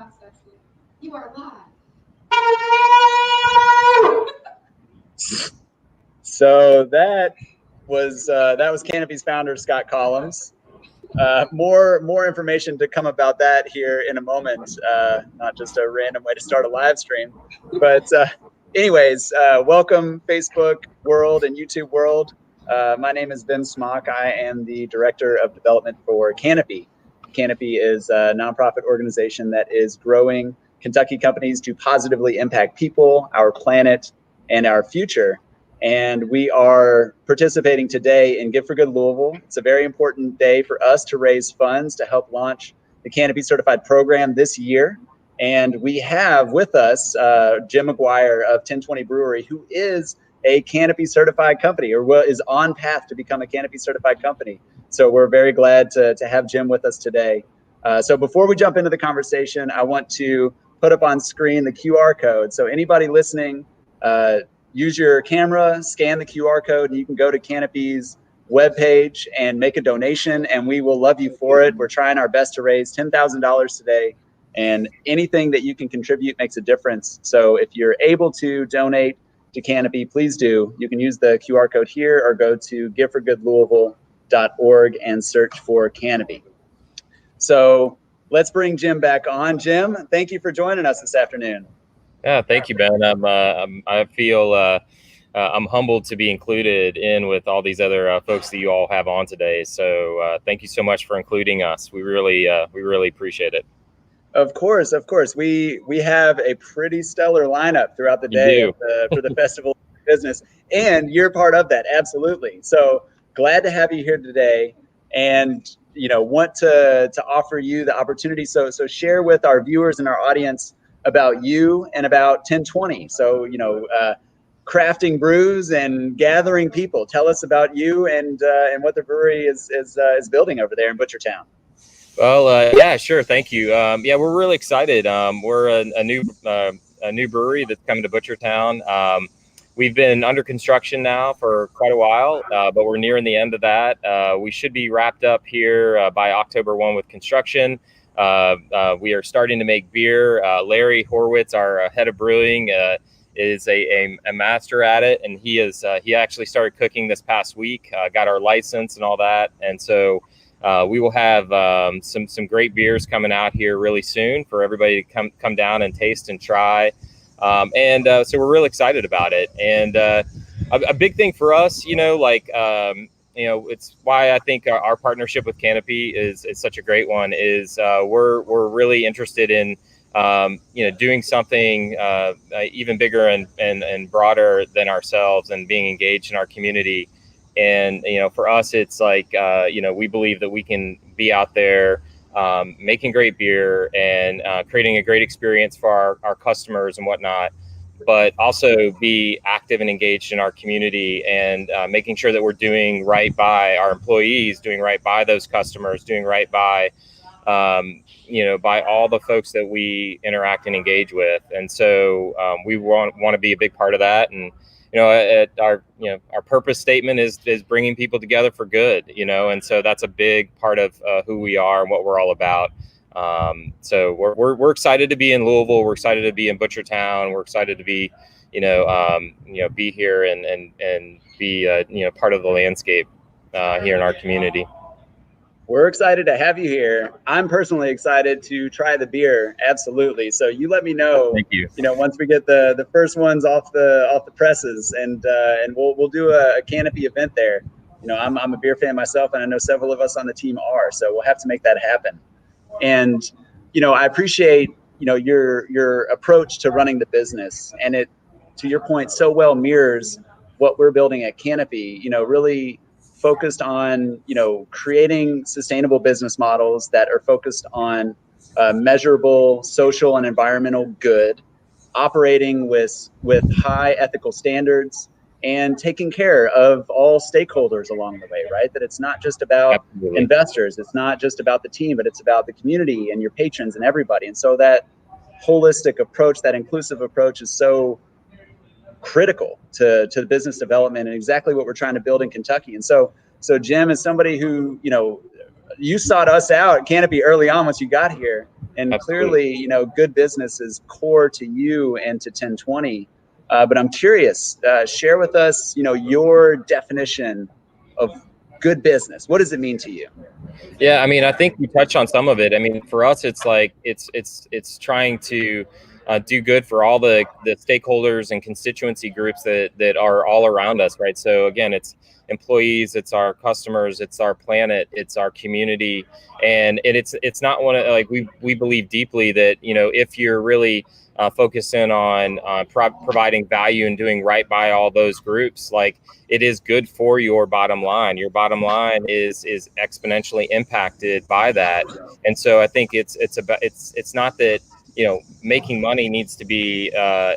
processing. You are live. So that was Canopy's founder, Scott Collins. More information to come about that here in a moment. Not just a random way to start a live stream, but anyways, welcome Facebook world and YouTube world. My name is Ben Smock. I am the Director of Development for Canopy. Canopy is a nonprofit organization that is growing Kentucky companies to positively impact people, our planet, and our future. And we are participating today in Give for Good Louisville. It's a very important day for us to raise funds to help launch the Canopy Certified program this year. And we have with us Jim McGuire of TEN20 Brewery, who is a Canopy Certified company, or is on path to become a Canopy Certified company. So we're very glad to have Jim with us today. So before we jump into the conversation, I want to put up on screen the QR code. So anybody listening, use your camera, scan the QR code, and you can go to Canopy's webpage and make a donation, and we will love you for it. We're trying our best to raise $10,000 today, and anything that you can contribute makes a difference. So if you're able to donate to Canopy, please do. You can use the QR code here or go to giveforgoodlouisville.org and search for Canopy. So let's bring Jim back on. Jim, thank you for joining us this afternoon. Yeah, thank you, Ben. I feel I'm humbled to be included in with all these other folks that you all have on today. So thank you so much for including us. We really appreciate it. Of course. We have a pretty stellar lineup throughout the day for the Festival of Business, and you're part of that. Absolutely. So glad to have you here today, and want to offer you the opportunity. So share with our viewers and our audience about you and about TEN20. So, crafting brews and gathering people. Tell us about you and what the brewery is building over there in Butchertown. Well, yeah, sure. Thank you. Yeah, we're really excited. We're a new brewery that's coming to Butchertown. We've been under construction now for quite a while, but we're nearing the end of that. We should be wrapped up here by October 1 with construction. We are starting to make beer. Larry Horwitz, our head of brewing, is a master at it, and he actually started cooking this past week. Got our license and all that, and so we will have some great beers coming out here really soon for everybody to come down and taste and try. So we're really excited about it. And a big thing for us, it's why I think our partnership with Canopy is such a great one. Is we're really interested in doing something even bigger and broader than ourselves, and being engaged in our community. And for us, it's like we believe that we can be out there making great beer and creating a great experience for our customers and whatnot, but also be active and engaged in our community, and making sure that we're doing right by our employees, doing right by those customers, doing right by by all the folks that we interact and engage with. And so we want to be a big part of that. And our purpose statement is bringing people together for good, and so that's a big part of who we are and what we're all about. So we're excited to be in Louisville. We're excited to be in Butchertown. We're excited to be, be here and be, part of the landscape here in our community. We're excited to have you here. I'm personally excited to try the beer. Absolutely. So you let me know. Thank you. Once we get the first ones off the presses, and we'll do a Canopy event there. I'm a beer fan myself, and I know several of us on the team are. So we'll have to make that happen. And I appreciate your approach to running the business, and it, to your point, so well mirrors what we're building at Canopy. Really focused on creating sustainable business models that are focused on measurable social and environmental good, operating with high ethical standards, and taking care of all stakeholders along the way, right? That it's not just about Absolutely. investors, it's not just about the team, but it's about the community and your patrons and everybody. And so that holistic approach, that inclusive approach, is so critical to the business development and exactly what we're trying to build in Kentucky. And so Jim is somebody who, you sought us out at Canopy early on once you got here. And Absolutely. clearly, good business is core to you and to 1020. But I'm curious, share with us, your definition of good business. What does it mean to you? Yeah, I mean, I think we touched on some of it. I mean, for us, it's like it's trying to do good for all the stakeholders and constituency groups that are all around us, right? So again, it's employees, it's our customers, it's our planet, it's our community, and it's not one of, like, we believe deeply that if you're really focusing on providing value and doing right by all those groups, like, it is good for your bottom line. Your bottom line is exponentially impacted by that. And so I think it's not that making money needs to be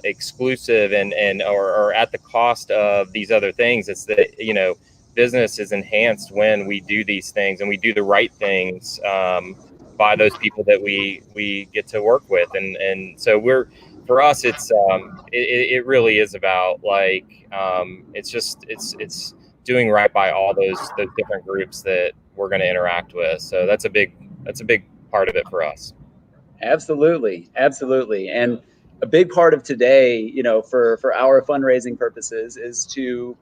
exclusive and or at the cost of these other things. It's that business is enhanced when we do these things and we do the right things by those people that we get to work with. And so for us, it really is about, like, it's doing right by all those different groups that we're going to interact with. So that's a big part of it for us. Absolutely, absolutely. And a big part of today, for our fundraising purposes, is to,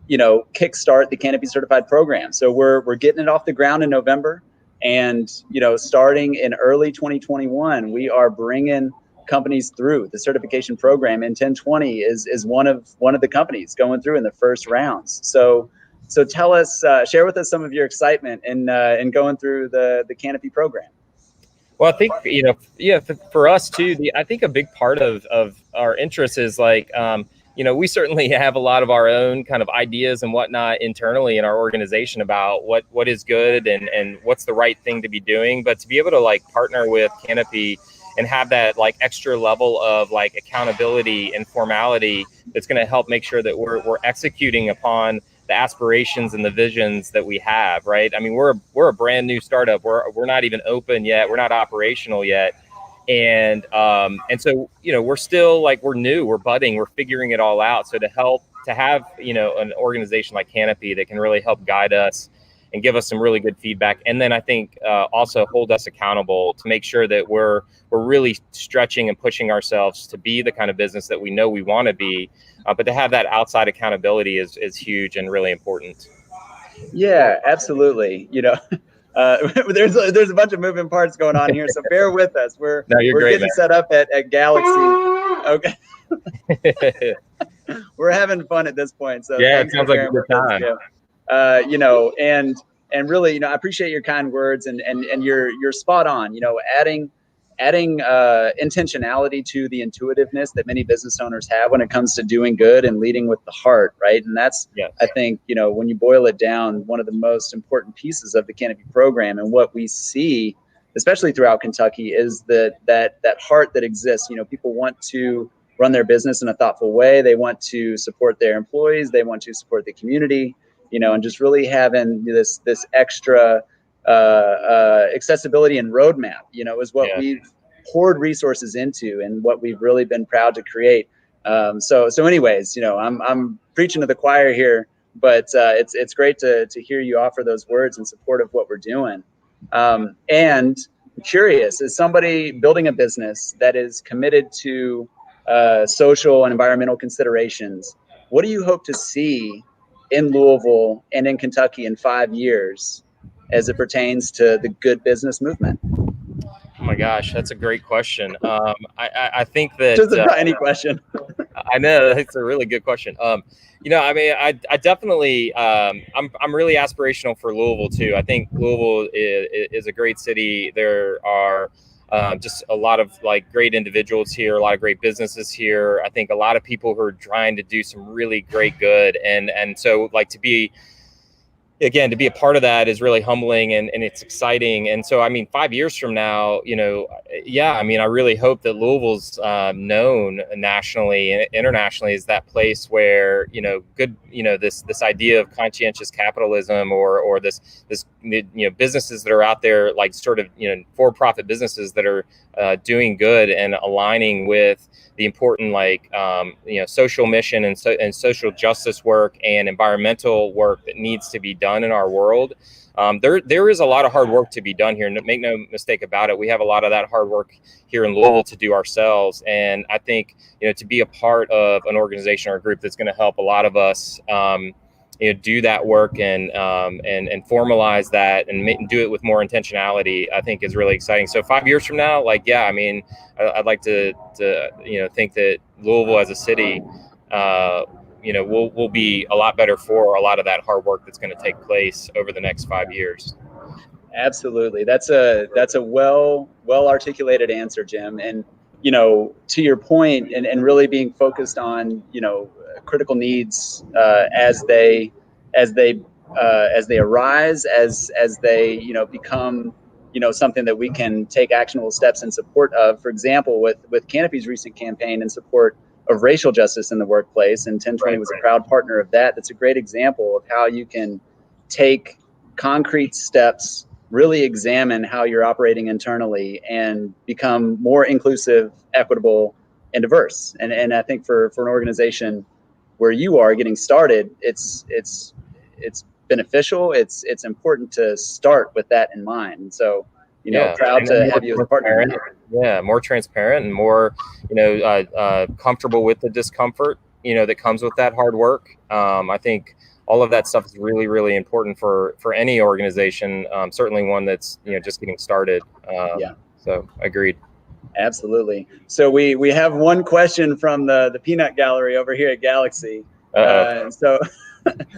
kickstart the Canopy Certified program. So we're getting it off the ground in November, and starting in early 2021, we are bringing companies through the certification program. And 1020 is one of the companies going through in the first rounds. So tell us, share with us some of your excitement in going through the Canopy program. Well, I think, for us too, I think a big part of our interest is, like, we certainly have a lot of our own kind of ideas and whatnot internally in our organization about what is good and what's the right thing to be doing. But to be able to, like, partner with Canopy and have that, like, extra level of, like, accountability and formality that's going to help make sure that we're executing upon the aspirations and the visions that we have, right? I mean, we're a brand new startup. We're not even open yet. We're not operational yet. And so, we're still, like, we're new, we're budding, we're figuring it all out. So to have, an organization like Canopy that can really help guide us and give us some really good feedback. And then I think also hold us accountable to make sure that we're really stretching and pushing ourselves to be the kind of business that we know we want to be. But to have that outside accountability is huge and really important. Yeah, absolutely. There's a bunch of moving parts going on here, so bear with us. We're great, getting man. set up at Galaxy. Okay. We're having fun at this point. So yeah, thanks it sounds for like a good time. And really, I appreciate your kind words, and you're spot on. Adding intentionality to the intuitiveness that many business owners have when it comes to doing good and leading with the heart, right? And that's, yes. I think, when you boil it down, one of the most important pieces of the Canopy program, and what we see, especially throughout Kentucky, is that heart that exists. People want to run their business in a thoughtful way. They want to support their employees. They want to support the community, and just really having this extra accessibility and roadmap, is what we've poured resources into and what we've really been proud to create. So anyways, I'm preaching to the choir here, but it's great to hear you offer those words in support of what we're doing. And I'm curious, as somebody building a business that is committed to social and environmental considerations, what do you hope to see in Louisville and in Kentucky in 5 years as it pertains to the good business movement? Oh my gosh, that's a great question. I think that just any question. I know that's a really good question. I mean, I definitely, I'm really aspirational for Louisville too. I think Louisville is a great city. There are just a lot of, like, great individuals here, a lot of great businesses here. I think a lot of people who are trying to do some really great good, and so, like, to be a part of that is really humbling and it's exciting. And so, I mean, 5 years from now, I mean, I really hope that Louisville's known nationally and internationally as that place where, good, this idea of conscientious capitalism or this, businesses that are out there, like, sort of, for-profit businesses that are doing good and aligning with the important, like, social mission and social justice work and environmental work that needs to be done in our world. there is a lot of hard work to be done here. Make no mistake about it. We have a lot of that hard work here in Louisville to do ourselves. And I think, to be a part of an organization or a group that's going to help a lot of us, do that work and formalize that and do it with more intentionality, I think is really exciting. So 5 years from now, I'd like to think that Louisville as a city, we'll be a lot better for a lot of that hard work that's going to take place over the next 5 years. Absolutely. That's a well articulated answer, Jim. And, to your point, and really being focused on, critical needs as they arise, as they become something that we can take actionable steps in support of. For example, with Canopy's recent campaign in support of racial justice in the workplace, and TEN20 was a proud partner of that. That's a great example of how you can take concrete steps, really examine how you're operating internally, and become more inclusive, equitable, and diverse. And I think for an organization where you are getting started, it's beneficial. It's important to start with that in mind. And so, proud to have you as a partner. Yeah, more transparent and more, comfortable with the discomfort, that comes with that hard work. I think all of that stuff is really, really important for any organization. Certainly one that's just getting started. So agreed. Absolutely. So we have one question from the peanut gallery over here at Galaxy. So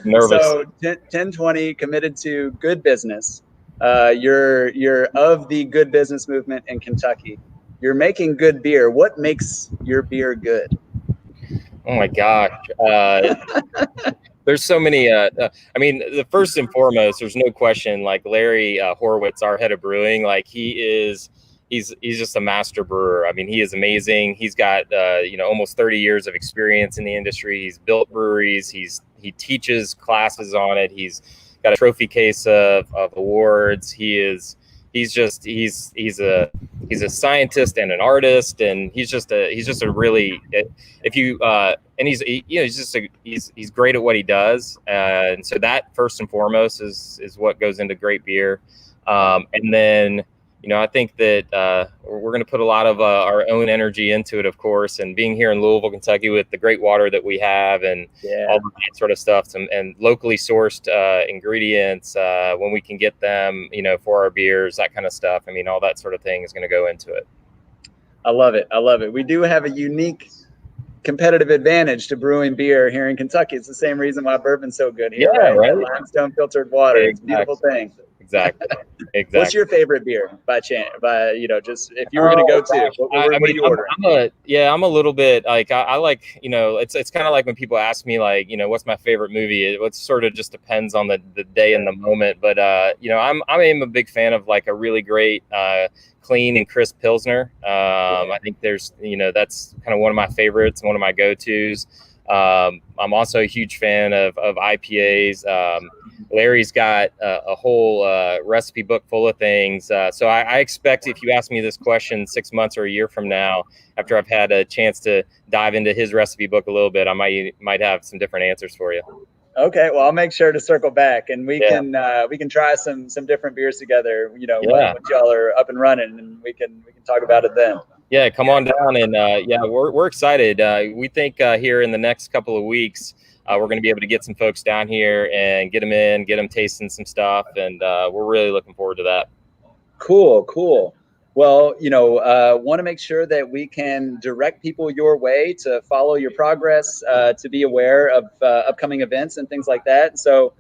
nervous. So TEN20 committed to good business. You're of the good business movement in Kentucky. You're making good beer. What makes your beer good? Oh my gosh. There's so many. The first and foremost, there's no question. Like Larry Horowitz, our head of brewing, he's just a master brewer. I mean, he is amazing. He's got almost 30 years of experience in the industry. He's built breweries. He teaches classes on it. He's got a trophy case of awards. He's a scientist and an artist, and he's just a really, he's great at what he does. And so that first and foremost is what goes into great beer. And then, I think that we're going to put a lot of our own energy into it, of course, and being here in Louisville, Kentucky, with the great water that we have and all of that sort of stuff, and locally sourced ingredients when we can get them, for our beers, that kind of stuff. I mean, all that sort of thing is going to go into it. I love it. We do have a unique competitive advantage to brewing beer here in Kentucky. It's the same reason why bourbon's so good here, right? Limestone filtered water. It's a beautiful thing. Exactly. What's your favorite beer by chance? Just if you were going to go to, what do you order? I'm a little bit like, I like, it's kind of like when people ask me, like, what's my favorite movie? It sort of just depends on the day and the moment. But, I'm a big fan of like a really great, clean and crisp Pilsner. I think there's, that's kind of one of my favorites, one of my go-tos. I'm also a huge fan of IPAs. Larry's got a whole recipe book full of things. So I expect, if you ask me this question 6 months or a year from now, after I've had a chance to dive into his recipe book a little bit, I might have some different answers for you. Okay, well, I'll make sure to circle back, and we can try some different beers together. Once y'all are up and running, and we can talk about it then. Yeah, come on down, and we're excited. We think here in the next couple of weeks, we're going to be able to get some folks down here and get them tasting some stuff, and we're really looking forward to that. Cool. Well, want to make sure that we can direct people your way to follow your progress, to be aware of upcoming events and things like that. So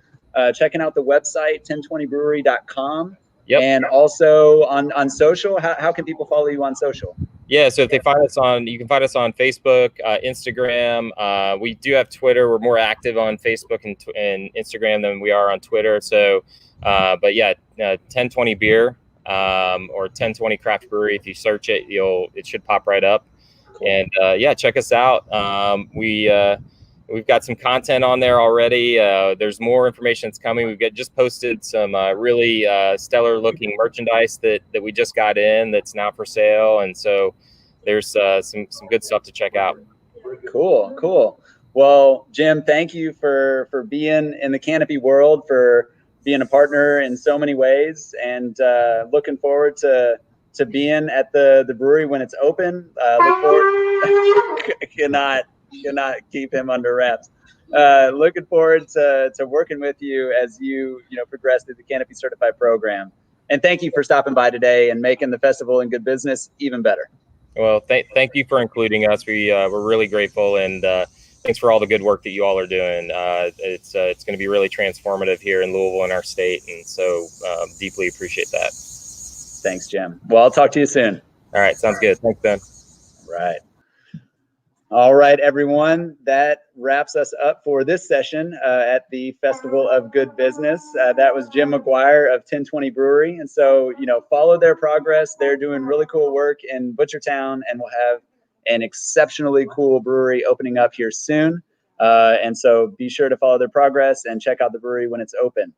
checking out the website, TEN20brewery.com. Yep. And also on social, how can people follow you on social? Yeah, so if they find us you can find us on Facebook, Instagram. We do have Twitter. We're more active on Facebook and Instagram than we are on Twitter. So, but yeah, TEN20 Beer or TEN20 Craft Brewery. If you search it, it should pop right up. Cool. And check us out. We've got some content on there already. There's more information that's coming. We've just posted some really stellar looking merchandise that we just got in that's now for sale. And so there's some good stuff to check out. Cool. Well, Jim, thank you for being in the Canopy world for being a partner in so many ways, and looking forward to being at the brewery when it's open. Look forward. cannot keep him under wraps. Looking forward to working with you as you progress through the Canopy Certified program. And thank you for stopping by today and making the Festival in Good Business even better. Well, thank you for including us. We're really grateful, and thanks for all the good work that you all are doing. It's going to be really transformative here in Louisville and our state, and so deeply appreciate that. Thanks, Jim. Well, I'll talk to you soon. All right, sounds good. Thanks, Ben. Right. All right, everyone. That wraps us up for this session at the Festival of Good Business. That was Jim McGuire of TEN20 Brewery. And so, follow their progress. They're doing really cool work in Butchertown, and we'll have an exceptionally cool brewery opening up here soon. And so be sure to follow their progress and check out the brewery when it's open.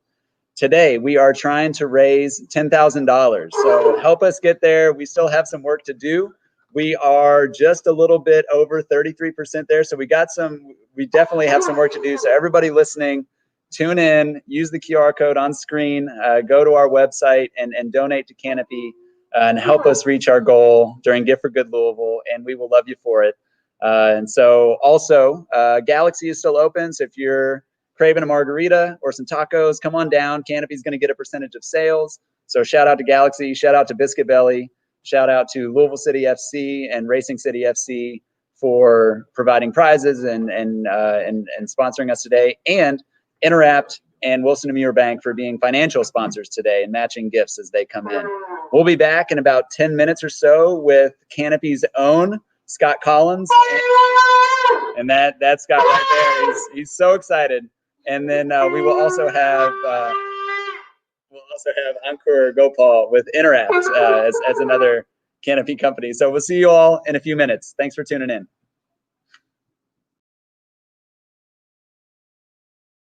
Today, we are trying to raise $10,000. So help us get there. We still have some work to do. We are just a little bit over 33% there. So we definitely have some work to do. So everybody listening, tune in, use the QR code on screen, go to our website and donate to Canopy and help us reach our goal during Gift for Good Louisville. And we will love you for it. And so also, Galaxy is still open. So if you're craving a margarita or some tacos, come on down. Canopy's going to get a percentage of sales. So shout out to Galaxy, shout out to Biscuit Belly. Shout out to Louisville City FC and Racing City FC for providing prizes and sponsoring us today, and Interapt and Wilson & Muir Bank for being financial sponsors today and matching gifts as they come in. We'll be back in about 10 minutes or so with Canopy's own Scott Collins, and that's Scott right there. He's so excited. And then we will also have. We'll also have Ankur Gopal with Interact as another Canopy company. So we'll see you all in a few minutes. Thanks for tuning in.